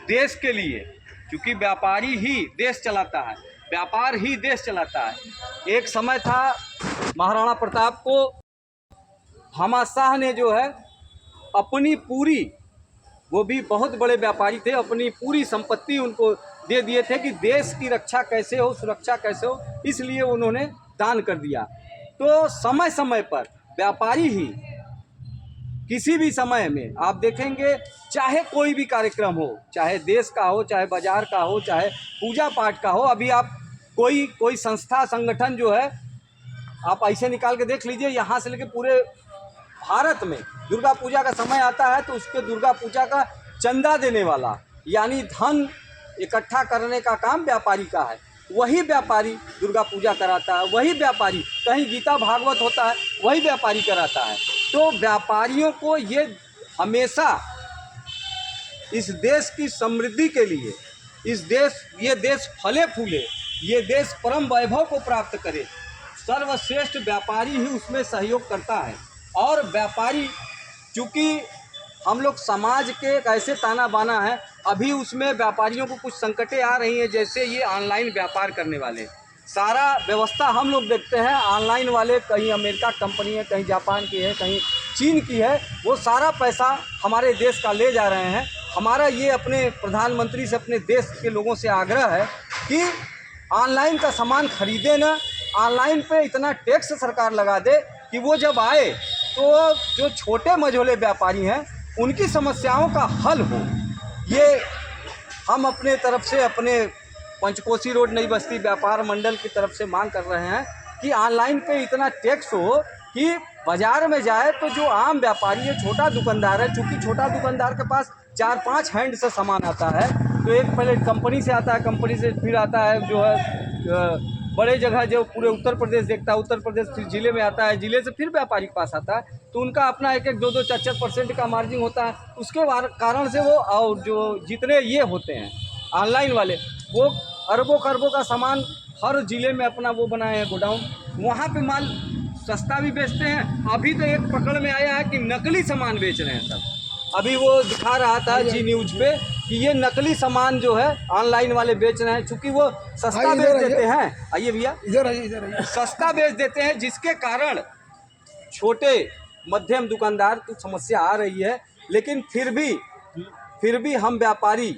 देश के लिए, क्योंकि व्यापारी ही देश चलाता है, व्यापार ही देश चलाता है। एक समय था महाराणा प्रताप को भामाशाह ने जो है अपनी पूरी, वो भी बहुत बड़े व्यापारी थे, अपनी पूरी संपत्ति उनको दे दिए थे कि देश की रक्षा कैसे हो, सुरक्षा कैसे हो, इसलिए उन्होंने दान कर दिया। तो समय समय पर व्यापारी ही किसी भी समय में आप देखेंगे, चाहे कोई भी कार्यक्रम हो, चाहे देश का हो, चाहे बाजार का हो, चाहे पूजा पाठ का हो, अभी आप कोई संस्था संगठन जो है आप ऐसे निकाल के देख लीजिए, यहाँ से लेके पूरे भारत में दुर्गा पूजा का समय आता है तो उसके दुर्गा पूजा का चंदा देने वाला, यानी धन इकट्ठा करने का काम व्यापारी का है। वही व्यापारी दुर्गा पूजा कराता है, वही व्यापारी कहीं गीता भागवत होता है, वही व्यापारी कराता है। तो व्यापारियों को ये हमेशा इस देश की समृद्धि के लिए, ये देश फले फूले, ये देश परम वैभव को प्राप्त करे, सर्वश्रेष्ठ व्यापारी ही उसमें सहयोग करता है। और व्यापारी, चूँकि हम लोग समाज के एक ऐसे ताना बाना है, अभी उसमें व्यापारियों को कुछ संकटें आ रही हैं, जैसे ये ऑनलाइन व्यापार करने वाले, सारा व्यवस्था हम लोग देखते हैं ऑनलाइन वाले, कहीं अमेरिका कंपनी है, कहीं जापान की है, कहीं चीन की है, वो सारा पैसा हमारे देश का ले जा रहे हैं। हमारा ये अपने प्रधानमंत्री से, अपने देश के लोगों से आग्रह है कि ऑनलाइन का सामान खरीदे ना, ऑनलाइन पे इतना टैक्स सरकार लगा दे कि वो जब आए तो जो छोटे मझोले व्यापारी हैं उनकी समस्याओं का हल हो। ये हम अपने तरफ से, अपने पंचकोसी रोड नई बस्ती व्यापार मंडल की तरफ से मांग कर रहे हैं कि ऑनलाइन पे इतना टैक्स हो कि बाज़ार में जाए तो जो आम व्यापारी है, छोटा दुकानदार है, चूँकि छोटा दुकानदार के पास 4-5 हैंड से सामान आता है, तो एक पहले कंपनी से आता है, कंपनी से फिर आता है जो है बड़े जगह जो पूरे उत्तर प्रदेश देखता है, उत्तर प्रदेश फिर ज़िले में आता है, ज़िले से फिर व्यापारी के पास आता है, तो उनका अपना 1-1, 2-2, 4-4 % का मार्जिन होता है। उसके कारण से वो, और जो जितने ये होते हैं ऑनलाइन वाले, वो अरबों खरबों का सामान हर ज़िले में अपना वो बनाए हैं गोडाउन, वहाँ पे माल सस्ता भी बेचते हैं। अभी तो एक पकड़ में आया है कि नकली सामान बेच रहे हैं सब। अभी वो दिखा रहा था जी न्यूज़ पे कि ये नकली सामान जो है ऑनलाइन वाले बेच रहे हैं, चूँकि वो सस्ता बेच देते हैं। आइए भैया, इधर आइए, सस्ता बेच देते हैं, जिसके कारण छोटे मध्यम दुकानदार की समस्या आ रही है। लेकिन फिर भी हम व्यापारी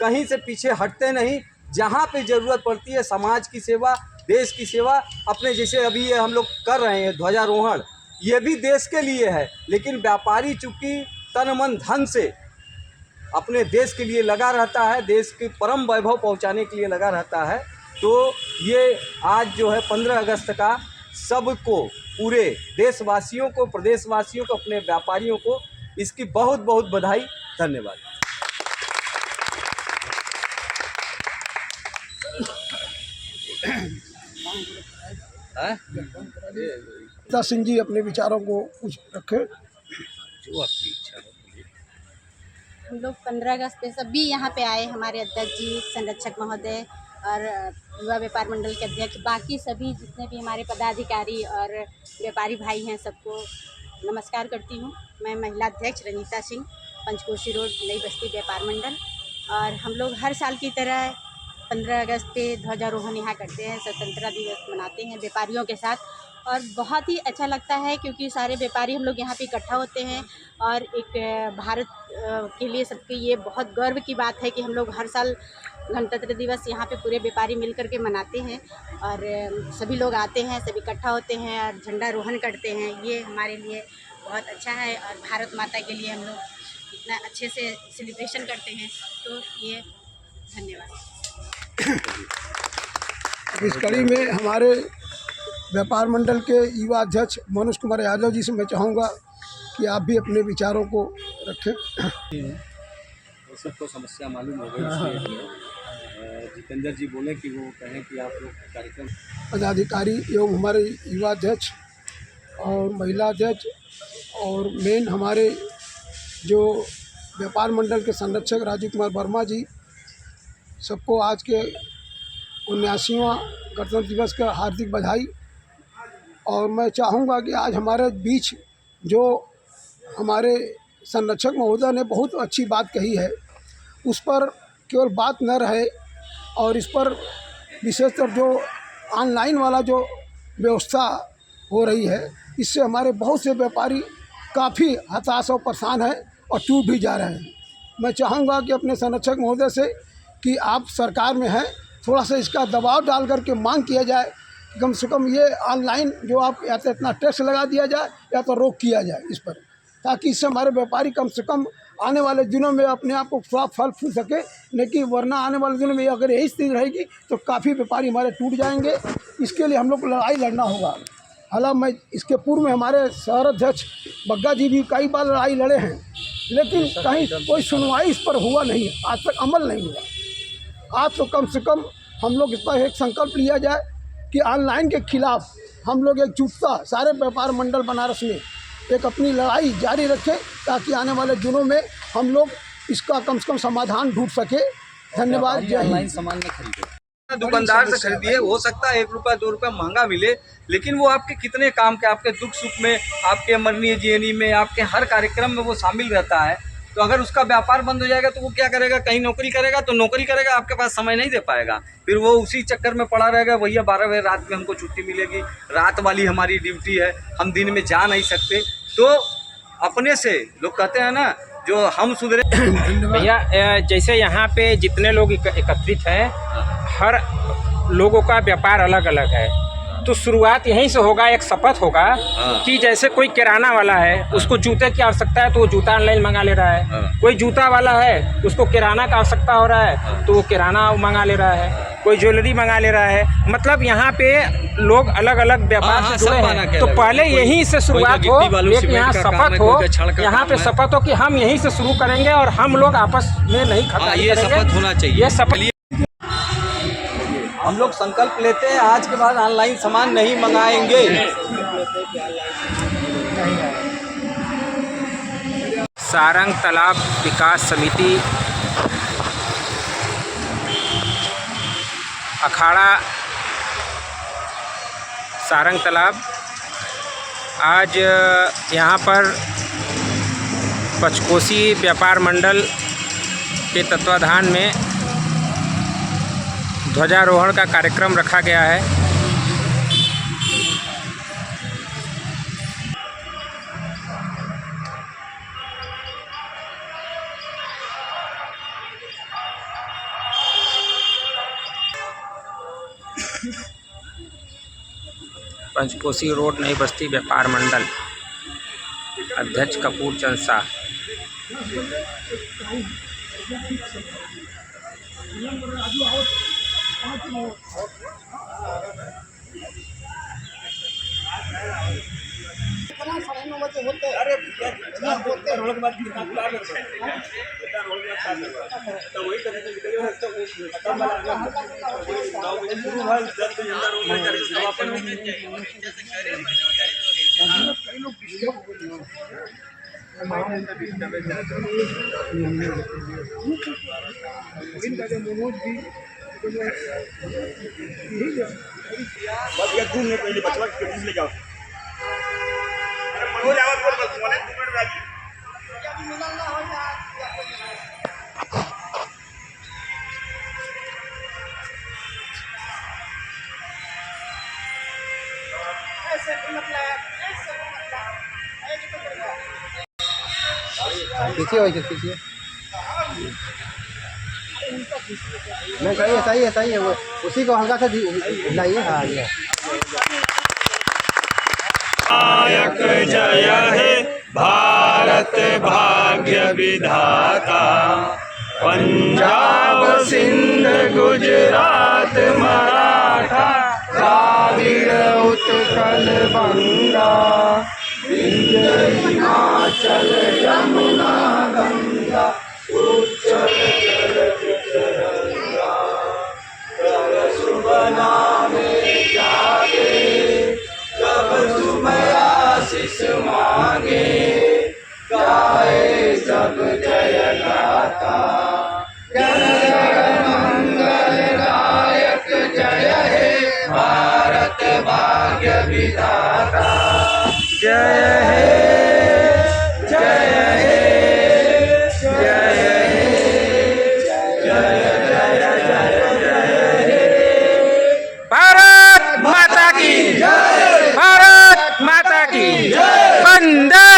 कहीं से पीछे हटते नहीं। जहाँ पे ज़रूरत पड़ती है समाज की सेवा, देश की सेवा, अपने जैसे अभी ये हम लोग कर रहे हैं ध्वजारोहण, ये भी देश के लिए है। लेकिन व्यापारी चूँकि तन मन धन से अपने देश के लिए लगा रहता है, देश के परम वैभव पहुंचाने के लिए लगा रहता है, तो ये आज जो है 15 अगस्त का सबको, पूरे देशवासियों को, प्रदेशवासियों को, अपने व्यापारियों को इसकी बहुत बहुत बधाई, धन्यवाद। सिंह जी अपने विचारों को कुछ रखें। जो आपकी इच्छा हो। हम लोग 15 अगस्त पे सभी यहाँ पे आए, हमारे अध्यक्ष जी, संरक्षक महोदय और युवा व्यापार मंडल के अध्यक्ष, बाकी सभी जितने भी हमारे पदाधिकारी और व्यापारी भाई हैं, सबको नमस्कार करती हूँ। मैं महिला अध्यक्ष रनीता सिंह, पंचकोशी रोड नई बस्ती व्यापार मंडल। और हम लोग हर साल की तरह 15 अगस्त पे ध्वजारोहण यहाँ करते हैं, स्वतंत्रता दिवस मनाते हैं व्यापारियों के साथ, और बहुत ही अच्छा लगता है क्योंकि सारे व्यापारी हम लोग यहाँ पे इकट्ठा होते हैं। और एक भारत के लिए सबके ये बहुत गर्व की बात है कि हम लोग हर साल गणतंत्र दिवस यहाँ पे पूरे व्यापारी मिल कर के मनाते हैं, और सभी लोग आते हैं, सभी इकट्ठा होते हैं और झंडारोहण करते हैं। ये हमारे लिए बहुत अच्छा है और भारत माता के लिए हम लोग इतना अच्छे से सेलिब्रेशन करते हैं, तो ये धन्यवाद। इस कड़ी में हमारे व्यापार मंडल के युवा अध्यक्ष मनोज कुमार यादव जी से मैं चाहूँगा कि आप भी अपने विचारों को रखें। सबको समस्या मालूम हो गई, इसलिए जितेंद्र जी बोले कि वो कहें कि आप लोग कार्यक्रम पदाधिकारी एवं हमारे युवा अध्यक्ष और महिला अध्यक्ष और मेन हमारे जो व्यापार मंडल के संरक्षक राजीव कुमार वर्मा जी, सबको आज के 79वां गणतंत्र दिवस का हार्दिक बधाई। और मैं चाहूँगा कि आज हमारे बीच जो हमारे संरक्षक महोदय ने बहुत अच्छी बात कही है, उस पर केवल बात न रहे और इस पर विशेषकर जो ऑनलाइन वाला जो व्यवस्था हो रही है, इससे हमारे बहुत से व्यापारी काफ़ी हताश और परेशान हैं और टूट भी जा रहे हैं। मैं चाहूँगा कि अपने संरक्षक महोदय से कि आप सरकार में हैं, थोड़ा सा इसका दबाव डाल करके मांग किया जाए कि कम से कम ये ऑनलाइन जो आप या तो इतना टैक्स लगा दिया जाए या तो रोक किया जाए इस पर, ताकि इससे हमारे व्यापारी कम से कम आने वाले दिनों में अपने आप को थोड़ा फल फूल सके। लेकिन वरना आने वाले दिनों में अगर यही स्थिति रहेगी तो काफ़ी व्यापारी हमारे टूट जाएंगे। इसके लिए हम लोग को लड़ाई लड़ना होगा। हालांकि मैं इसके पूर्व में हमारे शहर अध्यक्ष बग्गा जी भी कई बार लड़ाई लड़े हैं, लेकिन कहीं कोई सुनवाई इस पर हुआ नहीं है, आज तक अमल नहीं हुआ। आज तो कम से कम हम लोग इस पर एक संकल्प लिया जाए कि ऑनलाइन के खिलाफ हम लोग एकजुटता सारे व्यापार मंडल बनारस में एक अपनी लड़ाई जारी रखें, ताकि आने वाले दिनों में हम लोग इसका कम से कम समाधान ढूंढ सके। धन्यवाद। जय ऑनलाइन हिंद। सामान में खरीदे, दुकानदार से खरीदिए, हो सकता है 1 रुपया 2 रुपया महंगा मिले, लेकिन वो आपके कितने काम के, आपके दुख सुख में, आपके मरनी जीनी में, आपके हर कार्यक्रम में वो शामिल रहता है। तो अगर उसका व्यापार बंद हो जाएगा तो वो क्या करेगा, कहीं नौकरी करेगा, तो नौकरी करेगा आपके पास समय नहीं दे पाएगा, फिर वो उसी चक्कर में पड़ा रहेगा। भैया 12 बजे रात में हमको छुट्टी मिलेगी, रात वाली हमारी ड्यूटी है, हम दिन में जा नहीं सकते। तो अपने से लोग कहते हैं ना, जो हम सुधरे। भैया जैसे यहाँ पे जितने लोग एकत्रित हैं, हर लोगों का व्यापार अलग अलग है, तो शुरुआत यहीं से होगा। एक शपथ होगा कि जैसे कोई किराना वाला है, उसको जूते की आवश्यकता है तो वो जूता ऑनलाइन मंगा ले रहा है, कोई जूता वाला है उसको किराना का आवश्यकता हो रहा है तो वो किराना मंगा ले रहा है, कोई ज्वेलरी मंगा ले रहा है। मतलब यहाँ पे लोग अलग अलग व्यापार से जुड़े हैं, तो पहले यहीं से शुरुआत हो, एक यहाँ शपथ हो, यहाँ पे शपथ हो कि हम यहीं से शुरू करेंगे और हम लोग आपस में नहीं खतरा ये शपथ होना चाहिए। ये शपथ हम लोग संकल्प लेते हैं, आज के बाद ऑनलाइन सामान नहीं मंगाएंगे। सारंग तालाब विकास समिति अखाड़ा सारंग तालाब आज यहाँ पर पंचकोसी व्यापार मंडल के तत्वाधान में ध्वजारोहण का कार्यक्रम रखा गया है। पंचकोसी रोड नई बस्ती व्यापार मंडल अध्यक्ष कपूर चंद शाह। खींचिए नहीं, सही है वो उसी को हल्का सा हिलाइए। हाँ ये नायक जय हे भारत भाग्य विधाता, पंजाब सिंध गुजरात मराठा, द्राविड़ उत्कल बंगा, विंध्य हिमाचल यमुना गंगा, उच्चल जलधिरंगा, कर शुभ नामे जागे, कब तुम आशीष मांगे, गाए सब जय गाथा, जन गण मंगल दायक जय हे भारत भाग्य विधाता, जय हे जय हे जय हे भारत माता की भारत माता की वंदे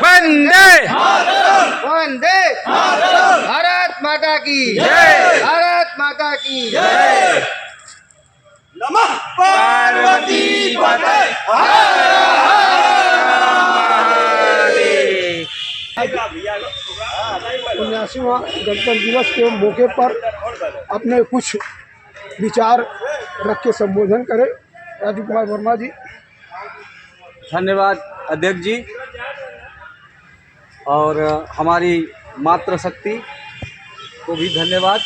वंदे वंदे भारत माता की जय भारत माता की पार्वती पते उन्यासीवां गणतंत्र दिवस के मौके पर अपने कुछ विचार रख के संबोधन करें। राजीव कुमार वर्मा जी। धन्यवाद अध्यक्ष जी और हमारी मातृशक्ति को भी धन्यवाद।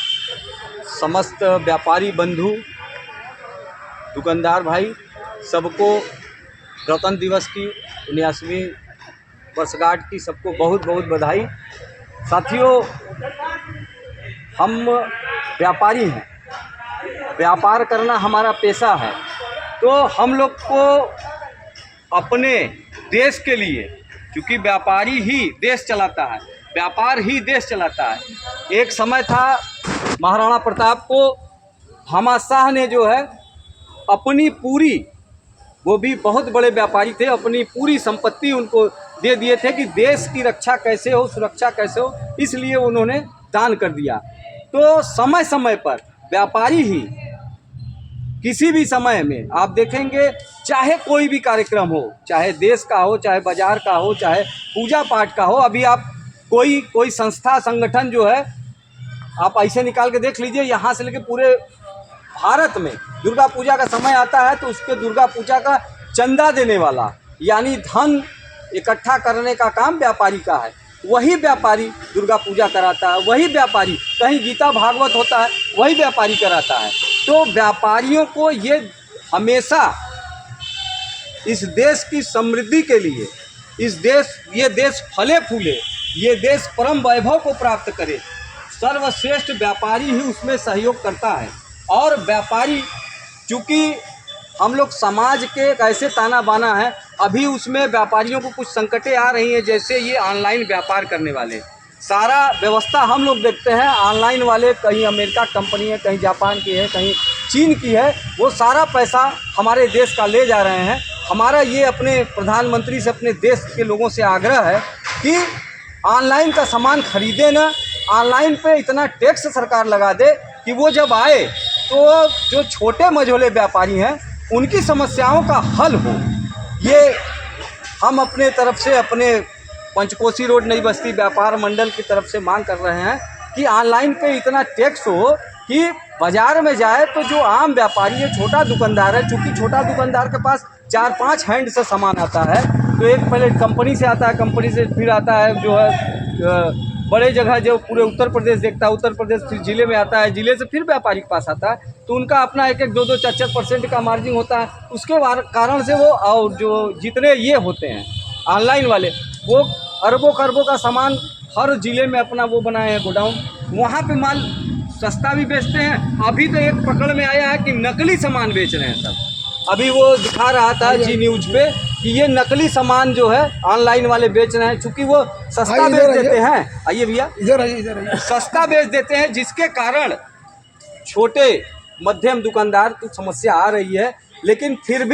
समस्त व्यापारी बंधु दुकानदार भाई सबको गणतंत्र दिवस की 79वीं वर्षगांठ की सबको बहुत बहुत बधाई। साथियों, हम व्यापारी हैं, व्यापार करना हमारा पेशा है, तो हम लोग को अपने देश के लिए, क्योंकि व्यापारी ही देश चलाता है, व्यापार ही देश चलाता है। एक समय था महाराणा प्रताप को भामाशाह ने जो है अपनी पूरी, वो भी बहुत बड़े व्यापारी थे, अपनी पूरी संपत्ति उनको दे दिए थे कि देश की रक्षा कैसे हो, सुरक्षा कैसे हो, इसलिए उन्होंने दान कर दिया। तो समय समय पर व्यापारी ही किसी भी समय में आप देखेंगे, चाहे कोई भी कार्यक्रम हो, चाहे देश का हो, चाहे बाजार का हो, चाहे पूजा पाठ का हो, अभी आप कोई संस्था संगठन जो है आप ऐसे निकाल के देख लीजिए, यहाँ से लेके पूरे भारत में दुर्गा पूजा का समय आता है तो उसके दुर्गा पूजा का चंदा देने वाला, यानी धन इकट्ठा करने का काम व्यापारी का है। वही व्यापारी दुर्गा पूजा कराता है, वही व्यापारी कहीं गीता भागवत होता है, वही व्यापारी कराता है। तो व्यापारियों को ये हमेशा इस देश की समृद्धि के लिए, ये देश फले फूले, ये देश परम वैभव को प्राप्त करे, सर्वश्रेष्ठ व्यापारी ही उसमें सहयोग करता है। और व्यापारी, चूँकि हम लोग समाज के एक ऐसे ताना बाना है, अभी उसमें व्यापारियों को कुछ संकटें आ रही हैं, जैसे ये ऑनलाइन व्यापार करने वाले, सारा व्यवस्था हम लोग देखते हैं ऑनलाइन वाले, कहीं अमेरिका कंपनी है, कहीं जापान की है, कहीं चीन की है, वो सारा पैसा हमारे देश का ले जा रहे हैं। हमारा ये अपने प्रधानमंत्री से, अपने देश के लोगों से आग्रह है कि ऑनलाइन का सामान खरीदे ना, ऑनलाइन पे इतना टैक्स सरकार लगा दे कि वो जब आए तो जो छोटे मझोले व्यापारी हैं उनकी समस्याओं का हल हो। ये हम अपने तरफ से, अपने पंचकोशी रोड नई बस्ती व्यापार मंडल की तरफ से मांग कर रहे हैं कि ऑनलाइन पे इतना टैक्स हो कि बाज़ार में जाए तो जो आम व्यापारी है, छोटा दुकानदार है, चूँकि छोटा दुकानदार के पास 4-5 हैंड से सामान आता है, तो एक पहले कंपनी से आता है, कंपनी से फिर आता है जो है बड़े जगह जो पूरे उत्तर प्रदेश देखता है, उत्तर प्रदेश फिर ज़िले में आता है, ज़िले से फिर व्यापारी के पास आता है, तो उनका अपना 1-1, 2-2, 4-4% का मार्जिन होता है। उसके कारण से वो, और जो जितने ये होते हैं ऑनलाइन वाले, वो अरबों खरबों का सामान हर ज़िले में अपना वो बनाए हैं गोडाउन, वहाँ पे माल सस्ता भी बेचते हैं। अभी तो एक पकड़ में आया है कि नकली सामान बेच रहे हैं सब। अभी वो दिखा रहा था जी न्यूज़ पे कि ये नकली सामान जो है ऑनलाइन वाले बेच रहे हैं, चूँकि वो सस्ता बेच देते हैं। आइए भैया, इधर आइए, सस्ता बेच देते हैं, जिसके कारण छोटे मध्यम दुकानदार की समस्या आ रही है। लेकिन फिर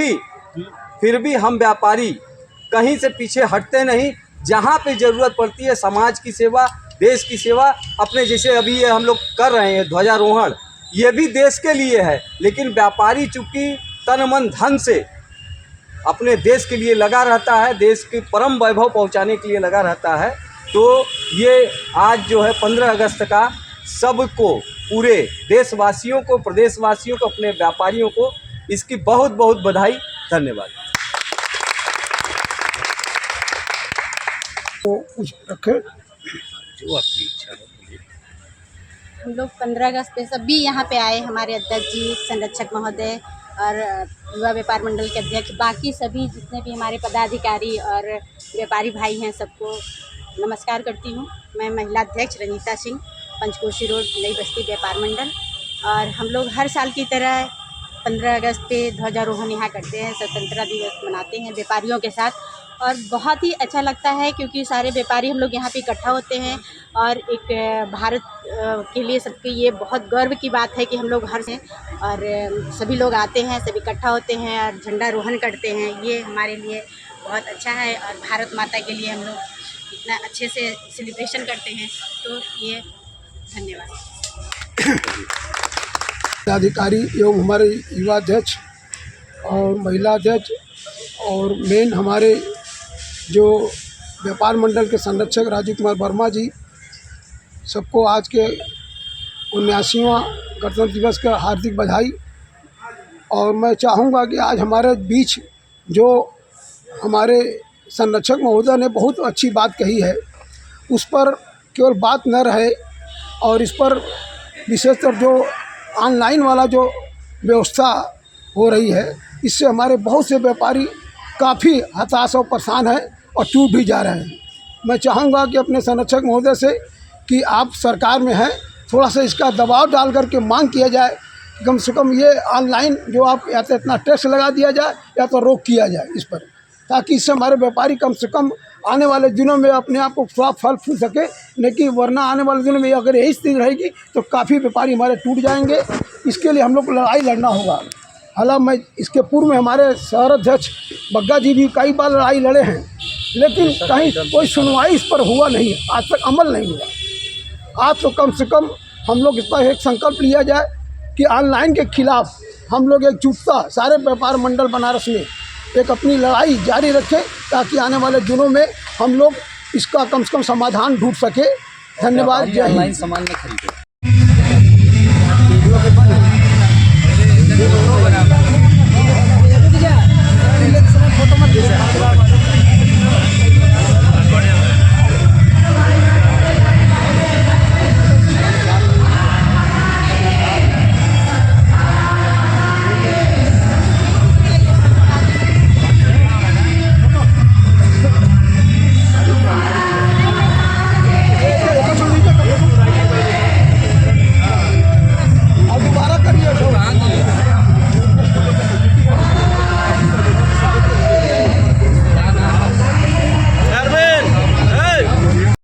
भी हम व्यापारी कहीं से पीछे हटते नहीं। जहाँ पे ज़रूरत पड़ती है समाज की सेवा, देश की सेवा, अपने जैसे अभी ये हम लोग कर रहे हैं ध्वजारोहण, ये भी देश के लिए है। लेकिन व्यापारी चूँकि तन मन धन से अपने देश के लिए लगा रहता है, देश के परम वैभव पहुंचाने के लिए लगा रहता है, तो ये आज जो है 15 अगस्त का सबको, पूरे देशवासियों को, प्रदेशवासियों को, अपने व्यापारियों को इसकी बहुत बहुत बधाई। धन्यवाद। तो कुछ रखें जो आपकी इच्छा है। हम लोग 15 अगस्त पे सभी यहाँ पे आए, हमारे अध्यक्ष जी, संरक्षक महोदय और युवा व्यापार मंडल के अध्यक्ष, बाकी सभी जितने भी हमारे पदाधिकारी और व्यापारी भाई हैं, सबको नमस्कार करती हूँ। मैं महिला अध्यक्ष रनीता सिंह, पंचकोशी रोड नई बस्ती व्यापार मंडल। और हम लोग हर साल की तरह 15 अगस्त पे ध्वजारोहण यहाँ करते हैं, स्वतंत्रता दिवस मनाते हैं व्यापारियों के साथ, और बहुत ही अच्छा लगता है क्योंकि सारे व्यापारी हम लोग यहाँ पे इकट्ठा होते हैं और एक भारत के लिए सबके ये बहुत गर्व की बात है कि हम लोग हर से और सभी लोग आते हैं, सभी इकट्ठा होते हैं और झंडारोहण करते हैं। ये हमारे लिए बहुत अच्छा है और भारत माता के लिए हम लोग इतना अच्छे से सेलिब्रेशन करते हैं, तो ये धन्यवाद। अधिकारी एवं हमारे युवा अध्यक्ष और महिला अध्यक्ष और मेन हमारे जो व्यापार मंडल के संरक्षक राजीव कुमार वर्मा जी, सबको आज के 79वां गणतंत्र दिवस का हार्दिक बधाई। और मैं चाहूँगा कि आज हमारे बीच जो हमारे संरक्षक महोदय ने बहुत अच्छी बात कही है, उस पर केवल बात न रहे और इस पर विशेषकर जो ऑनलाइन वाला जो व्यवस्था हो रही है, इससे हमारे बहुत से व्यापारी काफ़ी हताश और परेशान हैं और टूट भी जा रहे हैं। मैं चाहूँगा कि अपने संरक्षक महोदय से कि आप सरकार में हैं, थोड़ा सा इसका दबाव डाल करके मांग किया जाए कि कम से कम ये ऑनलाइन जो आप या तो इतना टैक्स लगा दिया जाए या तो रोक किया जाए इस पर, ताकि इससे हमारे व्यापारी कम से कम आने वाले दिनों में अपने आप को थोड़ा फल फूल सके। लेकिन वरना आने वाले दिनों में अगर यही स्थिति रहेगी तो काफ़ी व्यापारी हमारे टूट जाएंगे। इसके लिए हम लोग को लड़ाई लड़ना होगा। हालांकि मैं इसके पूर्व में हमारे शहर अध्यक्ष बग्गा जी भी कई बार लड़ाई लड़े हैं, लेकिन कहीं कोई सुनवाई इस पर हुआ नहीं है, आज तक अमल नहीं हुआ। आज तो कम से कम हम लोग इस पर एक संकल्प लिया जाए कि ऑनलाइन के खिलाफ हम लोग एकजुटता सारे व्यापार मंडल बनारस में एक अपनी लड़ाई जारी रखें, ताकि आने वाले दिनों में हम लोग इसका कम से कम समाधान ढूंढ सके। धन्यवाद। जय ऑनलाइन हिंद। सामान में खरीदे। फोटो मत